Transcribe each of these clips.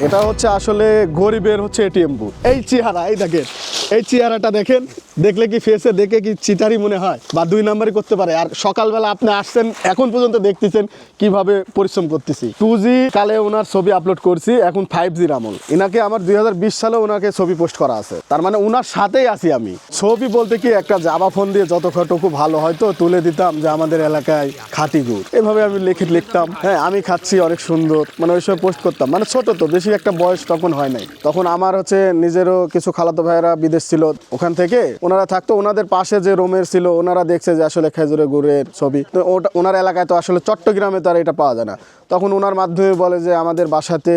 এটা হচ্ছে আসলে গরিবের হচ্ছে এটিএম বুথ। এই চেহারা, এই দেখেন, এই চেহারাটা দেখেন, দেখলে কি ফেসে দেখে কি চিটারি মনে হয় বা 2 নাম্বারই করতে পারে? আর সকালবেলা আপনি আসছেন, এখন পর্যন্ত দেখতেছেন কিভাবে পরিশ্রম করতেছি। 2G কালে ওনার ছবি আপলোড করছি, এখন 5Gর আমল। এনাকে আমার 2020 সালে ওনাকে ছবি পোস্ট করা আছে, তার মানে ওনার সাথেই আছি আমি। ছবি বলতে কি একটা জাবা ফোন দিয়ে যতটুকু ভালো হয়তো তুলে দিতাম যে আমাদের এলাকায় খাঁটি গুড়, এভাবে আমি লিখতাম। হ্যাঁ, আমি খাচ্ছি অনেক সুন্দর, মানে ওই সময় পোস্ট করতাম। মানে ছোট তো, বেশি একটা বয়স তখন হয় নাই। তখন আমার হচ্ছে নিজেরও কিছু খালাতো ভাইয়েরা বিদেশ ছিল, ওখান থেকে ওনারা থাকতো, ওনাদের পাশে যে রোমের ছিল ওনারা দেখছে যে আসলে খেজুরের গুড়ের ছবি, তো ওনার এলাকায় তো আসলে চট্টগ্রামে তো আর এটা পাওয়া যায় না। তখন ওনার মাধ্যমে বলে যে আমাদের বাসাতে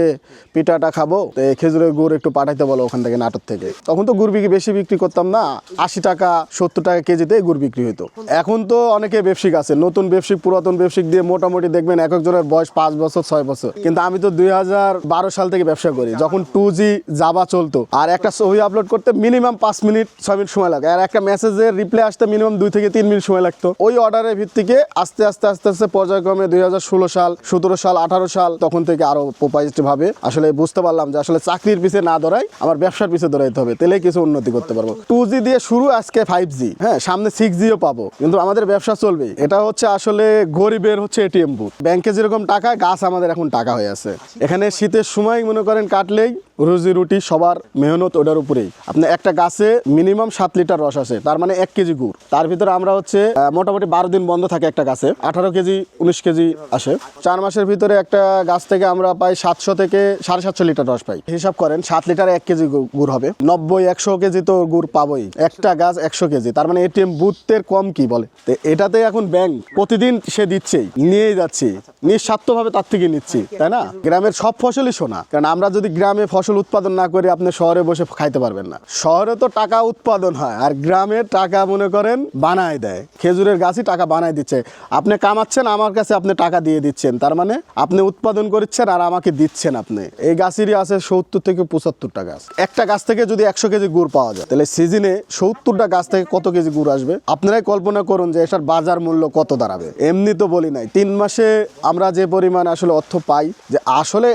পিঠাটা খাবো, তো খেজুরের গুড় একটু পাঠাইতে বলো ওখান থেকে, নাটোর থেকে। তখন তো গুড় বেশি বিক্রি করতাম না, 80 টাকা 70 টাকা কেজিতে গুড় বিক্রি হতো। এখন তো অনেকে ব্যবসায়িক আছে, নতুন ব্যবসায়িক পুরাতন ব্যবসায়িক দিয়ে মোটামুটি দেখবেন এক একজনের বয়স 5 বছর 6 বছর। কিন্তু আমি তো 2012 সাল থেকে ব্যবসা করি, যখন 2G জাবা চলতো। আর একটা ছবি আপলোড করতে মিনিমাম 5 মিনিট 6 মিনিট সময় লাগে, আর একটা মেসেজের রিপ্লাই আসতে মিনিমাম 2 থেকে 3 মিনিট সময় লাগতো। ওই অর্ডারের ভিত্তিতে আস্তে আস্তে পর্যায়ক্রমে 2016 সাল 17 সাল 18 সাল তখন থেকে আরো পজিটিভ ভাবে আসলে বুঝতে পারলাম যে আসলে চাকরির পিছে না দৌড়াই, আমার ব্যবসার পিছে দৌড়াইতে হবে, তাহলে কিছু উন্নতি করতে পারবো। 2G দিয়ে শুরু, আজকে 5G, হ্যাঁ সামনে 6Gও পাবো, কিন্তু আমাদের ব্যবসা চলবে। এটা হচ্ছে আসলে গরিবের হচ্ছে এটিএম বুথ। ব্যাংকে যেরকম টাকা, গাছ আমাদের এখন টাকা হয়ে আছে। এখানে শীতের সময় মনে করেন কাটলেই রুজি রুটি সবার মেহনত ওটার উপরেই। আপনি একটা গাছে মিনিমাম 7 লিটার রস আসে, তার মানে 1 কেজি গুড়। তার ভিতরে আমরা হচ্ছে মোটামুটি 12 দিন বন্ধ থাকে একটা গাছে, 18 কেজি 19 কেজি আসে। 4 মাসের ভিতরে একটা গাছ থেকে আমরা পাই 700 থেকে 750 লিটার রস পাই। হিসাব করেন 7 লিটারে 1 কেজি গুড় হবে, 90-100 কেজি তো গুড় পাবোই। একটা গাছ 100 কেজি, তার মানে এটিএম বুথের কম কি বলে? তো এটাতে এখন ব্যাংক প্রতিদিন সে দিচ্ছেই, নিয়েই যাচ্ছি, নিঃস্বার্থভাবে তার থেকে নিচ্ছি, তাই না? গ্রামের সব ফসলই সোনা, কারণ আমরা যদি গ্রামে ফসল উৎপাদন না করে আপনি শহরে বসে খাইতে পারবেন না। শহরে তো টাকা উৎপাদন হয়, আর গ্রামের টাকা মনে করেন বানায় দেয়। খেজুরের গাছই টাকা বানায় দিচ্ছে। আপনি কামাচ্ছেন, আমার কাছে আপনি টাকা দিয়ে দিচ্ছেন, তার মানে আপনি উৎপাদন করছেন আর আমাকে দিচ্ছেন। আপনি এই গাছেরই আছে 70 থেকে 75টা গাছ। একটা গাছ থেকে যদি 100 কেজি গুড় পাওয়া যায়, তাহলে সিজনে 70টা গাছ থেকে কত কেজি গুড় আসবে? আপনারাই কল্পনা করুন যে এটার বাজার মূল্য কত দাঁড়াবে। এমনি তো বলি নাই, 3 মাসে আমরা যে পরিমাণ আসলে অর্থ পাই, যে আসলে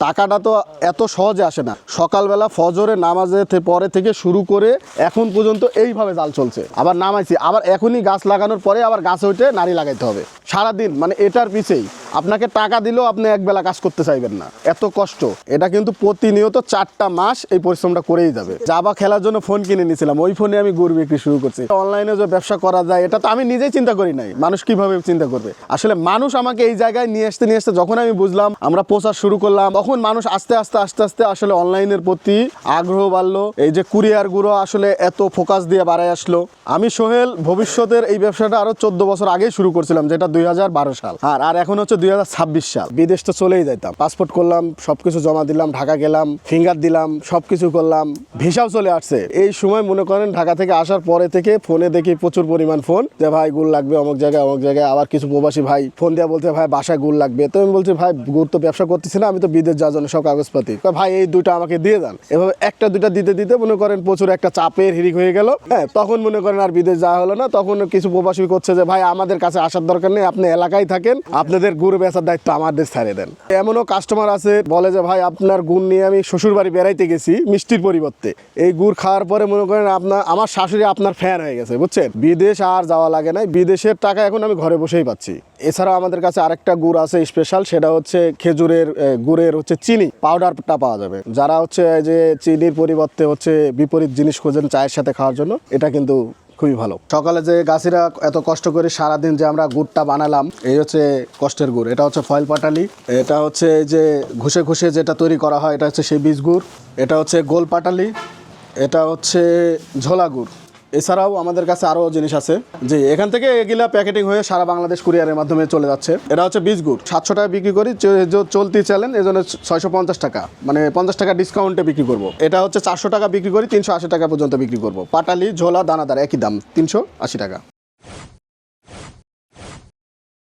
টাকাটা তো এত সহজে আসে না। সকালবেলা ফজরে নামাজের পরে থেকে শুরু করে এখন পর্যন্ত এইভাবে জাল চলছে। আবার নামাইছি, আবার এখনই গাছ লাগানোর পরে আবার গাছ ওইটে নারী লাগাইতে হবে সারাদিন। মানে এটার পিছেই আপনাকে টাকা দিলেও আপনি একবেলা কাজ করতে চাইবেন না, এত কষ্ট। এটা কিন্তু প্রতিনিয়ত 4টা মাস এই পরিশ্রমটা করেই যাবে। জাবা খেলার জন্য ফোন কিনে নিয়েছিলাম, ওই ফোনে আমি গুড় বিক্রি শুরু করছি। অনলাইনে যে ব্যবসা করা যায়, এটা তো আমি নিজেই চিন্তা করি নাই, মানুষ কিভাবে চিন্তা করবে। আসলে মানুষ আমাকে এই জায়গায় নিয়ে আসতে যখন আমি বুঝলাম, আমরা প্রচার শুরু করলাম, তখন মানুষ আস্তে আস্তে আসলে অনলাইনের প্রতি আগ্রহ বাড়লো। এই যে কুরিয়ার গুলো আসলে এত ফোকাস দিয়ে বাড়ায় আসলো। আমি সোহেল ভবিষ্যতের এই ব্যবসাটা আরো 14 বছর আগে শুরু করছিলাম, যেটা 2012 সাল। আর এখন হচ্ছে 2026 সাল। বিদেশ তো চলেই যাইতাম, পাসপোর্ট করলাম, সবকিছু জমা দিলাম, ঢাকা গেলাম, ফিঙ্গার দিলাম, সবকিছু করলাম, ভিসাও চলে আসছে। এই সময় মনে করেন ঢাকা থেকে আসার পরে থেকে ফোনে দেখি প্রচুর পরিমাণ ফোন, যে ভাই গুড় লাগবে অমুক জায়গায় অমুক জায়গায়। আবার কিছু প্রবাসী ভাই ফোন দেওয়া বলছে ভাই বাসায় গুড় লাগবে। তো আমি বলছি ভাই গুড় তো ব্যবসা করতেছি না, আমি তো বিদেশ যাওয়ার জন্য সব কাগজপাতি, ভাই এই 2টা আমাকে দিয়ে দেন। এভাবে 1টা 2টা দিতে মনে করেন প্রচুর একটা চাপের হিরিক হয়ে গেল। হ্যাঁ, তখন মনে করেন আর বিদেশ যাওয়া হলো না। তখন কিছু প্রবাসী করছে যে ভাই আমাদের কাছে আসার দরকার নেই, আপনি এলাকায় থাকেন, আপনাদের গুড় বেচার দায়িত্ব আমাদের ছাড়িয়ে দেন। এমনও কাস্টমার আছে বলে যে ভাই আপনার গুড় নিয়ে আমি শ্বশুর বাড়ি বেড়াইতে গেছি মিষ্টির পরিবর্তে, এই গুড় খাওয়ার পরে মনে করেন আমার শাশুড়ি আপনার ফ্যান হয়ে গেছে, বুঝছেন? বিদেশ আর যাওয়া লাগে না, বিদেশের টাকা এখন আমি ঘরে বসেই পাচ্ছি। এছাড়াও আমাদের কাছে আরেকটা গুড় আছে স্পেশাল, সেটা হচ্ছে খেজুরের গুড়ের হচ্ছে চিনি পাউডারটা পাওয়া যাবে। যারা হচ্ছে যে চিনির পরিবর্তে হচ্ছে বিপরীত জিনিস খোঁজেন চায়ের সাথে খাওয়ার জন্য, এটা কিন্তু খুবই ভালো। সকালে যে গাছিরা এত কষ্ট করে সারাদিন যে আমরা গুড়টা বানালাম, এই হচ্ছে কষ্টের গুড়। এটা হচ্ছে ফয়েল পাটালি, এটা হচ্ছে যে ঘষে ঘষে যেটা তৈরি করা হয়, এটা হচ্ছে সেই বীজ গুড়। এটা হচ্ছে গোল পাটালি, এটা হচ্ছে ঝোলা গুড়। এছাড়াও আমাদের কাছে আরও জিনিস আছে, যে এখান থেকে এগুলা প্যাকেটিং হয়ে সারা বাংলাদেশ কুরিয়ারের মাধ্যমে চলে যাচ্ছে। এটা হচ্ছে বীজ গুড়, 700 টাকা বিক্রি করি, চলতি চ্যালেঞ্জ, এই জন্য 650 টাকা, মানে 50 টাকা ডিসকাউন্টে বিক্রি করবো। এটা হচ্ছে 400 টাকা বিক্রি করি, 380 টাকা পর্যন্ত বিক্রি করবো। পাটালি ঝোলা দানাদার একই দাম, 380 টাকা।